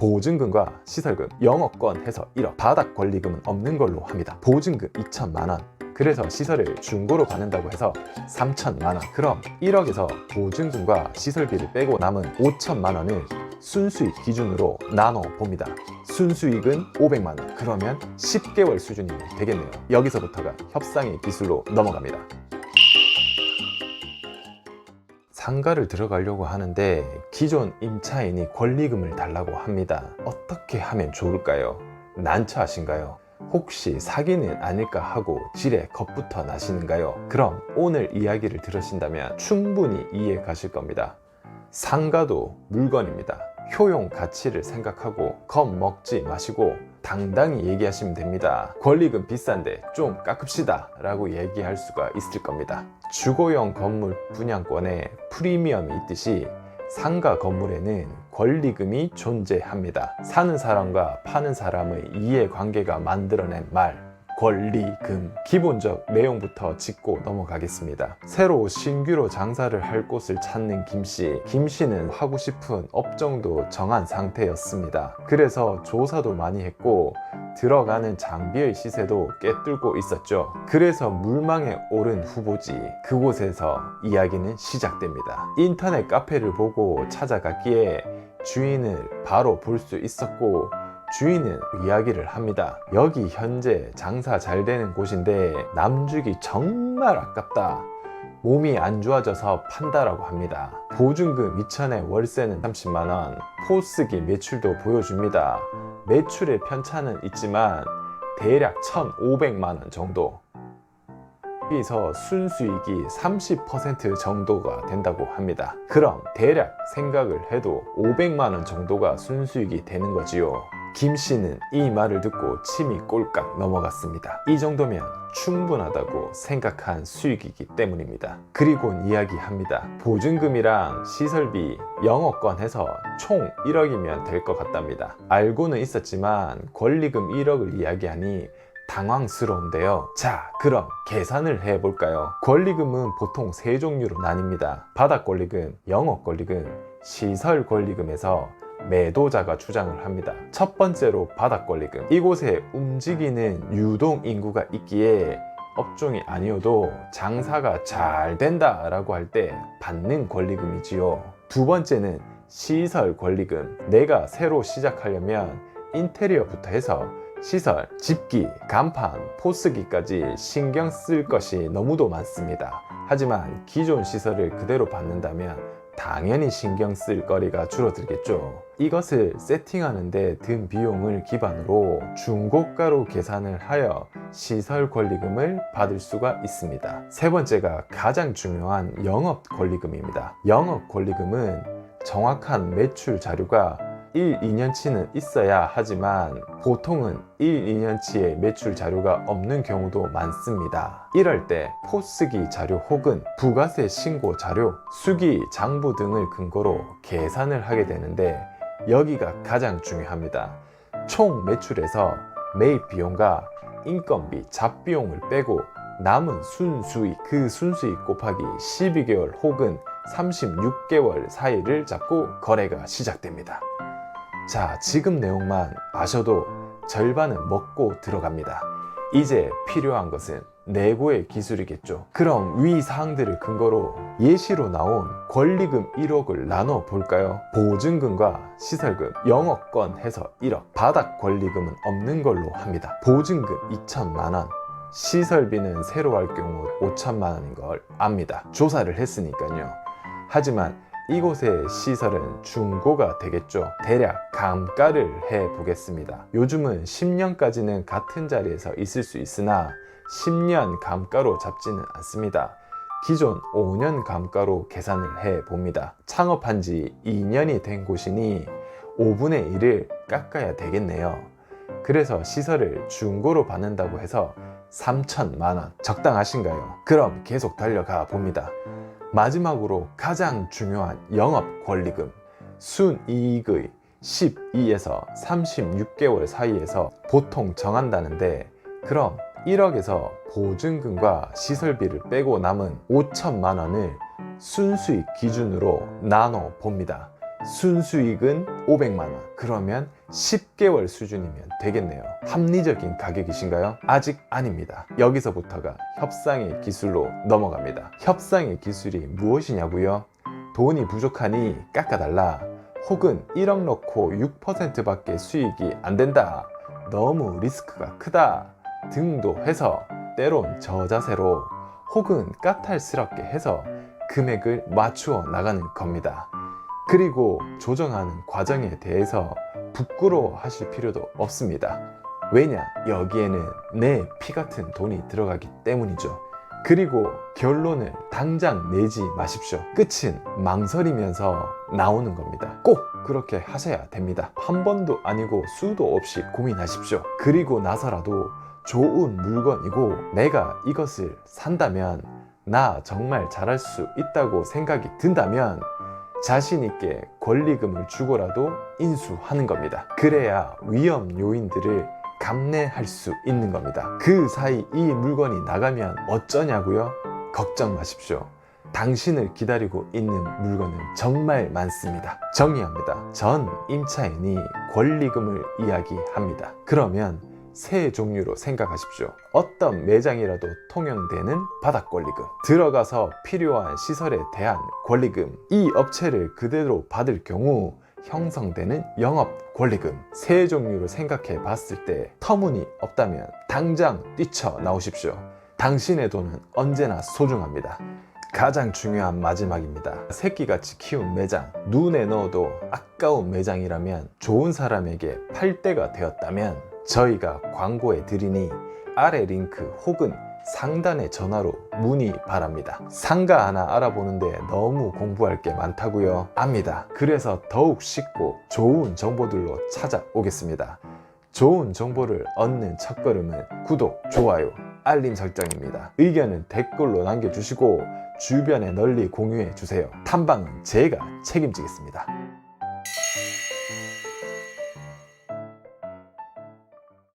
보증금과 시설금, 영업권 해서 1억, 바닥 권리금은 없는 걸로 합니다. 보증금 2천만 원, 그래서 시설을 중고로 받는다고 해서 3천만 원. 그럼 1억에서 보증금과 시설비를 빼고 남은 5천만 원을 순수익 기준으로 나눠 봅니다. 순수익은 500만 원. 그러면 10개월 수준이면 되겠네요. 여기서부터가 협상의 기술로 넘어갑니다. 상가를 들어가려고 하는데 기존 임차인이 권리금을 달라고 합니다. 어떻게 하면 좋을까요? 난처하신가요? 혹시 사기는 아닐까 하고 지레 겁부터 나시는가요? 그럼 오늘 이야기를 들으신다면 충분히 이해 가실 겁니다. 상가도 물건입니다. 효용 가치를 생각하고 겁먹지 마시고 당당히 얘기하시면 됩니다. 권리금 비싼데 좀 깎읍시다 라고 얘기할 수가 있을 겁니다. 주거용 건물 분양권에 프리미엄이 있듯이 상가 건물에는 권리금이 존재합니다. 사는 사람과 파는 사람의 이해관계가 만들어낸 말, 권리금. 기본적 내용부터 짚고 넘어가겠습니다. 새로 신규로 장사를 할 곳을 찾는 김씨. 김씨는 하고 싶은 업종도 정한 상태였습니다. 그래서 조사도 많이 했고 들어가는 장비의 시세도 꿰뚫고 있었죠. 그래서 물망에 오른 후보지. 그곳에서 이야기는 시작됩니다. 인터넷 카페를 보고 찾아갔기에 주인을 바로 볼 수 있었고 주인은 이야기를 합니다. 여기 현재 장사 잘 되는 곳인데 남주기 정말 아깝다. 몸이 안 좋아져서 판다라고 합니다. 보증금 2천에 월세는 30만 원, 포스기 매출도 보여줍니다. 매출의 편차는 있지만 대략 1,500만 원 정도. 여기서 순수익이 30% 정도가 된다고 합니다. 그럼 대략 생각을 해도 500만 원 정도가 순수익이 되는 거지요. 김씨는 이 말을 듣고 침이 꼴깍 넘어갔습니다. 이 정도면 충분하다고 생각한 수익이기 때문입니다. 그리곤 이야기합니다. 보증금이랑 시설비, 영업권 해서 총 1억이면 될 것 같답니다. 알고는 있었지만 권리금 1억을 이야기하니 당황스러운데요. 자, 그럼 계산을 해볼까요? 권리금은 보통 세 종류로 나뉩니다. 바닥 권리금, 영업 권리금, 시설 권리금에서 매도자가 주장을 합니다. 첫 번째로 바닥 권리금. 이곳에 움직이는 유동 인구가 있기에 업종이 아니어도 장사가 잘 된다 라고 할 때 받는 권리금이지요. 두 번째는 시설 권리금. 내가 새로 시작하려면 인테리어부터 해서 시설, 집기, 간판, 포스기까지 신경 쓸 것이 너무도 많습니다. 하지만 기존 시설을 그대로 받는다면 당연히 신경 쓸 거리가 줄어들겠죠. 이것을 세팅하는데 든 비용을 기반으로 중고가로 계산을 하여 시설 권리금을 받을 수가 있습니다. 세 번째가 가장 중요한 영업 권리금입니다. 영업 권리금은 정확한 매출 자료가 1, 2년치는 있어야 하지만 보통은 1, 2년치의 매출 자료가 없는 경우도 많습니다. 이럴 때 포스기 자료 혹은 부가세 신고 자료, 수기, 장부 등을 근거로 계산을 하게 되는데 여기가 가장 중요합니다. 총 매출에서 매입 비용과 인건비, 잡비용을 빼고 남은 순수익, 그 순수익 곱하기 12개월 혹은 36개월 사이를 잡고 거래가 시작됩니다. 자, 지금 내용만 아셔도 절반은 먹고 들어갑니다. 이제 필요한 것은 내고의 기술이겠죠. 그럼 위 사항들을 근거로 예시로 나온 권리금 1억을 나눠 볼까요? 보증금과 시설금, 영업권 해서 1억, 바닥 권리금은 없는 걸로 합니다. 보증금 2천만 원, 시설비는 새로 할 경우 5천만 원인 걸 압니다. 조사를 했으니까요. 하지만 이곳의 시설은 중고가 되겠죠. 대략 감가를 해보겠습니다. 요즘은 10년까지는 같은 자리에서 있을 수 있으나 10년 감가로 잡지는 않습니다. 기존 5년 감가로 계산을 해봅니다. 창업한 지 2년이 된 곳이니 5분의 1을 깎아야 되겠네요. 그래서 시설을 중고로 받는다고 해서 3천만 원 적당하신가요? 그럼 계속 달려가 봅니다. 마지막으로 가장 중요한 영업 권리금, 순이익의 12에서 36개월 사이에서 보통 정한다는데, 그럼 1억에서 보증금과 시설비를 빼고 남은 5천만 원을 순수익 기준으로 나눠 봅니다. 순수익은 500만 원. 그러면 10개월 수준이면 되겠네요. 합리적인 가격이신가요? 아직 아닙니다. 여기서부터가 협상의 기술로 넘어갑니다. 협상의 기술이 무엇이냐고요? 돈이 부족하니 깎아달라. 혹은 1억 넣고 6%밖에 수익이 안 된다. 너무 리스크가 크다. 등도 해서 때론 저자세로 혹은 까탈스럽게 해서 금액을 맞추어 나가는 겁니다. 그리고 조정하는 과정에 대해서 부끄러워 하실 필요도 없습니다. 왜냐? 여기에는 내 피 같은 돈이 들어가기 때문이죠. 그리고 결론을 당장 내지 마십시오. 끝은 망설이면서 나오는 겁니다. 꼭 그렇게 하셔야 됩니다. 한 번도 아니고 수도 없이 고민하십시오. 그리고 나서라도 좋은 물건이고 내가 이것을 산다면 나 정말 잘할 수 있다고 생각이 든다면 자신 있게 권리금을 주고라도 인수하는 겁니다. 그래야 위험 요인들을 감내할 수 있는 겁니다. 그 사이 이 물건이 나가면 어쩌냐고요? 걱정 마십시오. 당신을 기다리고 있는 물건은 정말 많습니다. 정리합니다. 전 임차인이 권리금을 이야기합니다. 그러면 세 종류로 생각하십시오. 어떤 매장이라도 통용되는 바닥 권리금, 들어가서 필요한 시설에 대한 권리금, 이 업체를 그대로 받을 경우 형성되는 영업 권리금. 세 종류로 생각해 봤을 때 터무니없다면 당장 뛰쳐나오십시오. 당신의 돈은 언제나 소중합니다. 가장 중요한 마지막입니다. 새끼같이 키운 매장, 눈에 넣어도 아까운 매장이라면 좋은 사람에게 팔 때가 되었다면 저희가 광고해 드리니 아래 링크 혹은 상단의 전화로 문의 바랍니다. 상가 하나 알아보는데 너무 공부할 게 많다고요? 압니다. 그래서 더욱 쉽고 좋은 정보들로 찾아오겠습니다. 좋은 정보를 얻는 첫걸음은 구독, 좋아요, 알림 설정입니다. 의견은 댓글로 남겨주시고 주변에 널리 공유해 주세요. 탐방은 제가 책임지겠습니다.